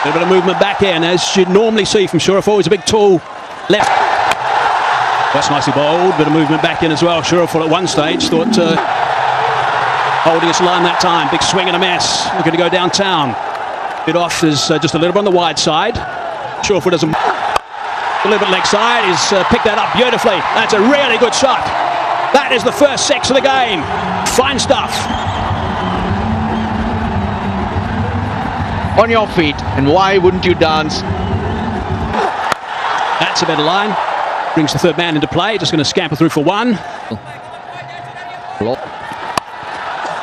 A bit of movement back in, as you'd normally see from Shuraful. He's a big, tall left. That's nicely bowled. Bit of movement back in as well. Shuraful at one stage thought holding his line that time. Big swing and a miss. Looking to go downtown. Bit off is just a little bit on the wide side. Shuraful doesn't. A little bit leg side. He's picked that up beautifully. That's a really good shot. That is the first six of the game. Fine stuff. On your feet, and why wouldn't you dance? That's a better line. Brings the third man into play. Just going to scamper through for one.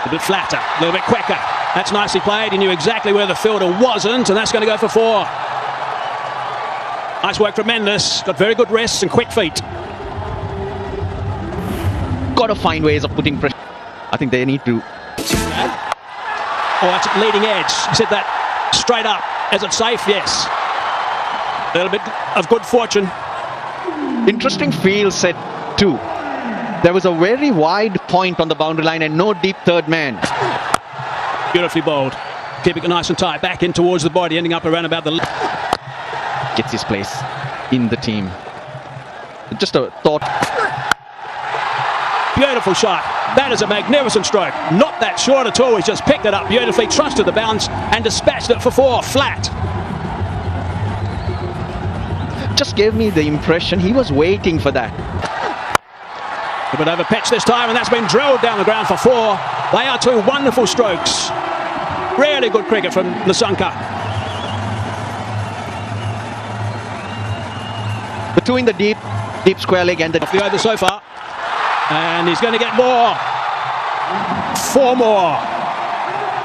A bit flatter, a little bit quicker. That's nicely played. He knew exactly where the fielder wasn't, and that's going to go for four. Nice work from Mendes. Got very good wrists and quick feet. Got to find ways of putting pressure. I think they need to. Oh, that's leading edge. He said that straight up. Is it safe? Yes. A little bit of good fortune. Interesting field set too. There was a very wide point on the boundary line and no deep third man. Beautifully bowled. Keeping it nice and tight. Back in towards the body, ending up around about the... Gets his place in the team. Just a thought. Beautiful shot. That is a magnificent stroke. Not that short at all. He's just picked it up beautifully, trusted the bounce and dispatched it for four, flat. Just gave me the impression he was waiting for that. A bit over pitch this time, and that's been drilled down the ground for four. They are two wonderful strokes. Really good cricket from Nasanka. Between the deep square leg and the... Off the over so far. And he's going to get more. Four more.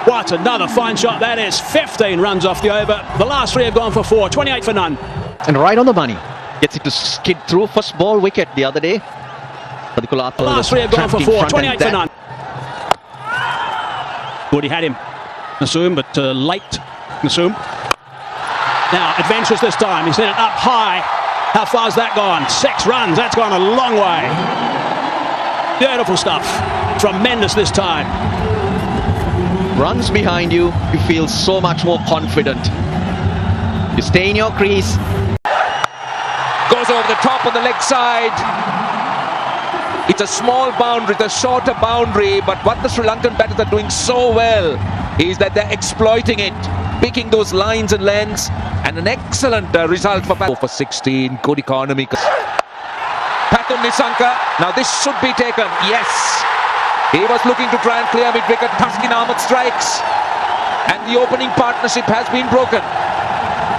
What another fine shot that is. 15 runs off the over. The last three have gone for four. 28 for none. And right on the money. Gets it to skid through first ball wicket the other day. The last three have gone for four. 28 for none. Thought he had him. Nasum, but late. Nasum. Now, adventurous this time. He's hit it up high. How far's that gone? 6 runs. That's gone a long way. Beautiful stuff from Mendes this time. Runs behind you, you feel so much more confident. You stay in your crease. Goes over the top on the leg side. It's a small boundary, it's a shorter boundary, but what the Sri Lankan batters are doing so well is that they're exploiting it, picking those lines and lengths, and an excellent result for 16. Good economy. Pathum Nisanka. Now this should be taken. Yes. He was looking to try and clear mid-wicket. Taskin Ahmed strikes. And the opening partnership has been broken.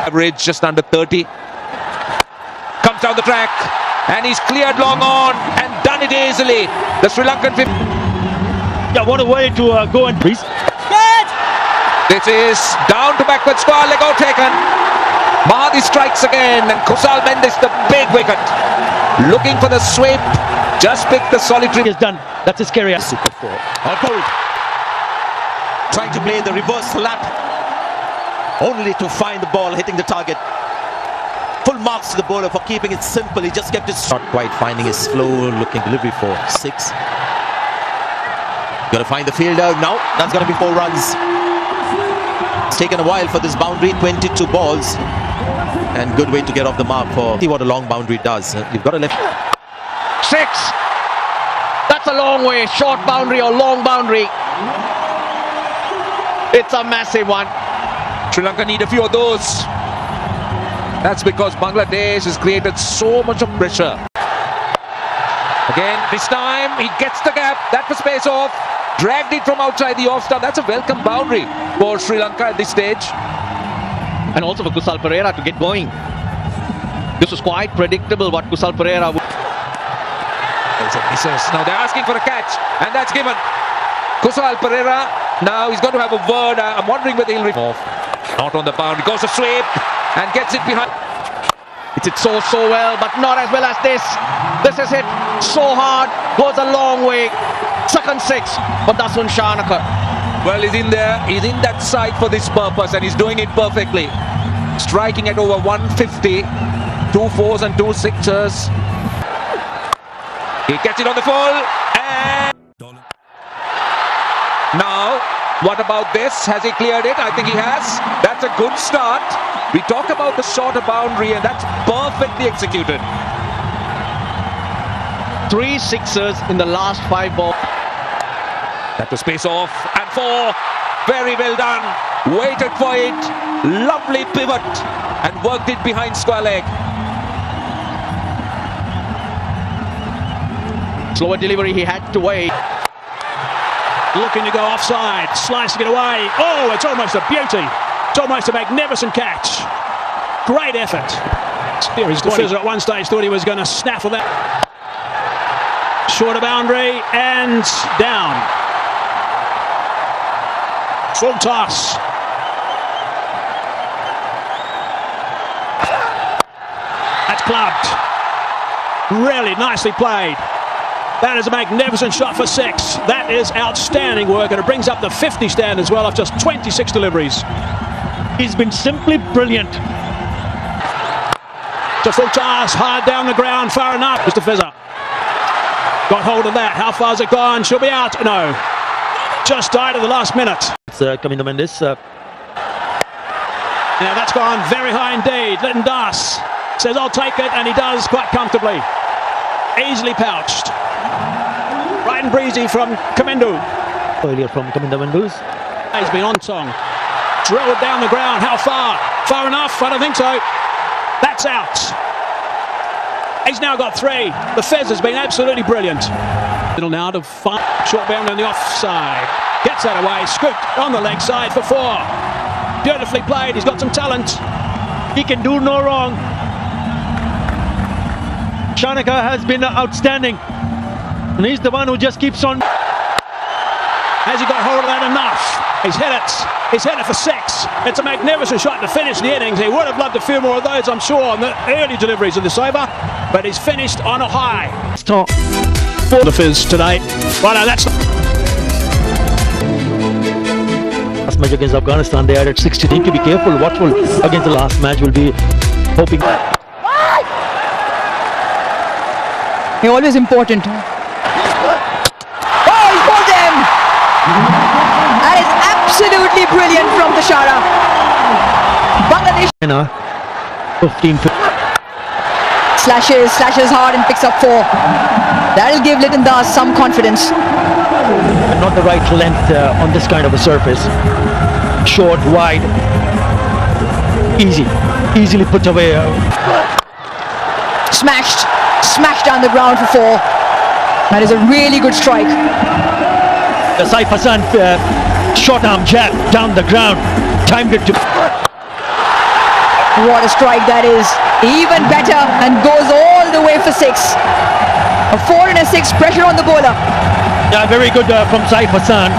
Average just under 30. Comes down the track. And he's cleared long on and done it easily. The Sri Lankan... Yeah, what a way to go and... Please. This is down to backward square, leg out taken. Mahadi strikes again and Kusal Mendes the big wicket. Looking for the sweep. Just picked the solitary. He's done. That's his career. Super 4. Bowled. Trying to play the reverse slap. Only to find the ball hitting the target. Full marks to the bowler for keeping it simple. He just kept it not quite finding his slow looking delivery for 6. Got to find the fielder. Now that's going to be 4 runs. It's taken a while for this boundary. 22 balls. And good way to get off the mark for see what a long boundary does. You've got to left. 6. That's a long way. Short boundary or long boundary. It's a massive one. Sri Lanka need a few of those. That's because Bangladesh has created so much of pressure. Again, this time he gets the gap. That was space off. Dragged it from outside the off stump. That's a welcome boundary for Sri Lanka at this stage. And also for Kusal Perera to get going. This was quite predictable what Kusal Perera would. Now they're asking for a catch, and that's given. Kusal Perera, now he's going to have a word. I'm wondering whether he'll off. Not on the boundary. Goes a sweep and gets it behind. It's hit so well, but not as well as this. This is hit so hard, goes a long way. Second 6 for Dasun Shanaka. Well, he's in there. He's in that side for this purpose, and he's doing it perfectly. Striking at over 150. 2 4s and 2 6s. He gets it on the full. And now, what about this? Has he cleared it? I think he has. That That's a good start. We talk about the shorter boundary, and that's perfectly executed. 3 sixers in the last 5 balls. That was space off, and 4. Very well done. Waited for it. Lovely pivot, and worked it behind square leg. Slower delivery, he had to wait. Looking to go offside, slicing it away. Oh, it's almost a beauty. It's almost a magnificent catch. Great effort. Here is the Fizzer at one stage thought he was going to snaffle that. Shorter boundary and down. Full toss. That's clubbed. Really nicely played. That is a magnificent shot for 6. That is outstanding work, and it brings up the 50 stand as well of just 26 deliveries. He's been simply brilliant. To full toss, hard down the ground, far enough. Mr. Fizzer got hold of that. How far's it gone? She'll be out. No. Just died at the last minute. It's coming to Mendes. Now that's gone very high indeed. Lytton Das says, I'll take it, and he does quite comfortably. Easily pouched. Right and breezy from Kamendu. Earlier from Kaminda Mendes. He's been on song. Drilled down the ground. How far? Far enough? I don't think so. That's out. He's now got 3. The Fez has been absolutely brilliant. Little now to find short bound on the offside. Gets that away. Scooped on the leg side for 4. Beautifully played. He's got some talent. He can do no wrong. Shanaka has been outstanding. And he's the one who just keeps on. Has he got hold of that enough? He's hit it. He's hit it for 6. It's a magnificent shot to finish the innings. He would have loved a few more of those, I'm sure, on the early deliveries of this over. But he's finished on a high. Stop. For the Fizz today. Well, no, that's... Last match against Afghanistan, they added 60. Need to be careful, watchful against the last match. Will be hoping. They're always important. Oh, he's bowled them! That is absolutely brilliant from the Shara. Bangladesh 15. slashes hard and picks up 4. That'll give Lytton Das some confidence. Not the right length on this kind of a surface. Short, wide, easily put away. Smashed down the ground for 4. That is a really good strike. The Saif Hassan short arm jab down the ground, timed it to. What a strike that is. Even better, and goes all the way for 6. A 4 and a 6, pressure on the bowler. Yeah, very good from Saif Hassan.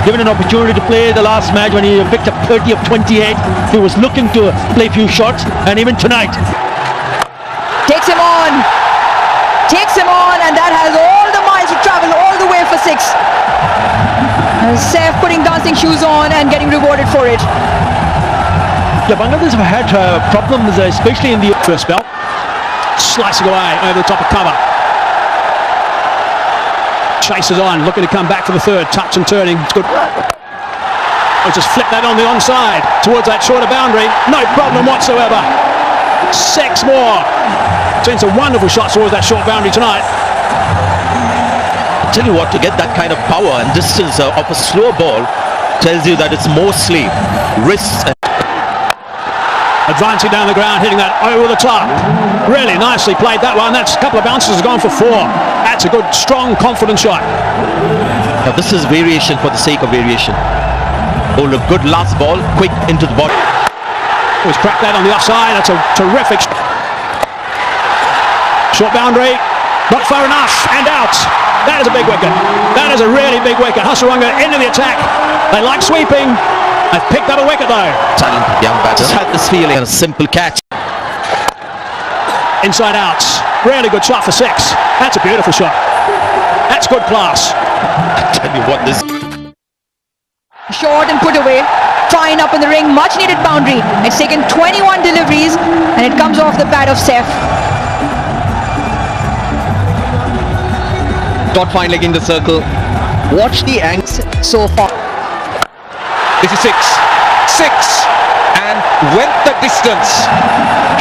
Given an opportunity to play the last match when he picked up 30 of 28, he was looking to play a few shots, and even tonight. Takes him on, and that has all the miles to travel all the way for 6. Saif putting dancing shoes on and getting rewarded for it. Yeah, Bangladesh have had problems, especially in the First spell. Slicing away over the top of cover. Chases on, looking to come back for the 3rd. Touch and turning. It's good. I'll just flip that on the onside towards that shorter boundary. No problem whatsoever. 6 more. Seen some wonderful shots towards that short boundary tonight. I tell you what, to get that kind of power and distance of a slow ball tells you that it's mostly wrists. Advancing down the ground, hitting that over the top. Really nicely played that one. That's a couple of bounces, has gone for 4. That's a good, strong, confident shot. Now this is variation for the sake of variation. Oh, look, good last ball, quick into the body. Always cracked that on the offside. That's a terrific short boundary. Not far enough, and out. That is a big wicket. That is a really big wicket. Hasaranga into the attack. They like sweeping. They've picked up a wicket though. Talented young batter. Just had this feeling, a simple catch. Inside out. Really good shot for 6. That's a beautiful shot. That's good class. I tell you what, this... Short and put away. Fine up in the ring. Much needed boundary. It's taken 21 deliveries and it comes off the bat of Saif. Got fine leg in the circle. Watch the angles So far. This is 6. and went the distance.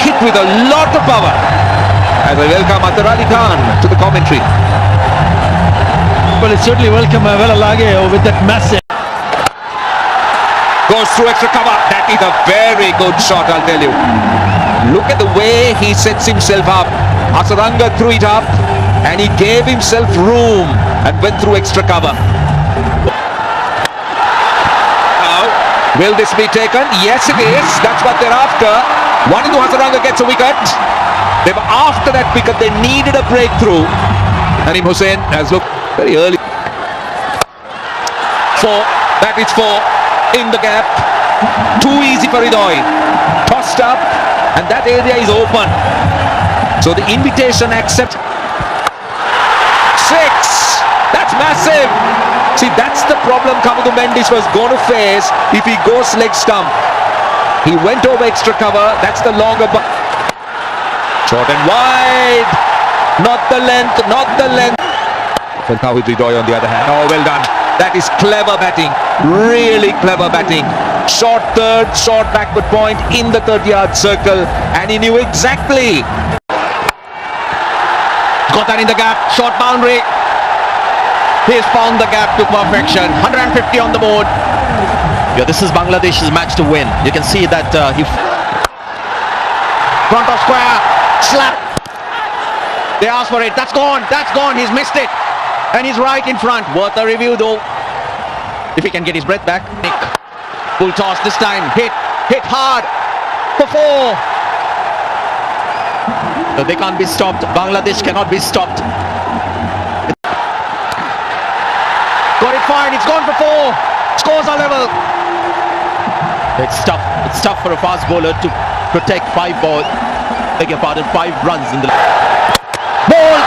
Hit with a lot of power. As I welcome Atar Ali Khan to the commentary. Well, it's certainly welcome Velalage with that massive. Goes through extra cover. That is a very good shot, I'll tell you. Look at the way he sets himself up. Hasaranga threw it up and he gave himself room and went through extra cover. Now, will this be taken? Yes, it is. That's what they're after. Waninu Hasaranga gets a wicket. They were after that wicket. They needed a breakthrough. Naeem Hussain has looked very early. Four. That is four. In the gap. Too easy for Idoy. Tossed up. And that area is open. So the invitation accepted. Six. That's massive. See, that's the problem Kamudu Mendis was going to face if he goes leg stump. He went over extra cover. That's the longer. Short and wide. Not the length. Not the length. Well, now with Idoy on the other hand. Oh, well done. That is clever batting. Really clever batting. Short third, short backward point in the 30-yard circle. And he knew exactly. Got that in the gap. Short boundary. He's found the gap to perfection. 150 on the board. Yeah, this is Bangladesh's match to win. You can see that he... Front of square. Slap. They asked for it. That's gone. That's gone. He's missed it. And he's right in front. Worth a review though. If he can get his breath back. Nick. Full toss this time. Hit. Hit hard. For four. No, they can't be stopped. Bangladesh cannot be stopped. Got it fine. It's gone for four. Scores are level. It's tough. It's tough for a fast bowler to protect 5 balls. Beg your pardon, 5 runs in the Ball.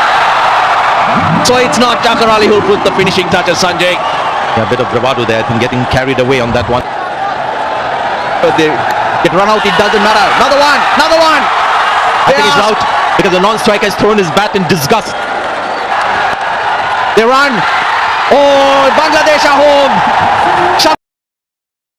So it's not Atar Ali who put the finishing touches, Sanjay. Yeah, a bit of bravado there. I think getting carried away on that one. But they get run out. It doesn't matter. Another one. Another one. I think he's out because the non-striker has thrown his bat in disgust. They run. Oh, Bangladesh are home.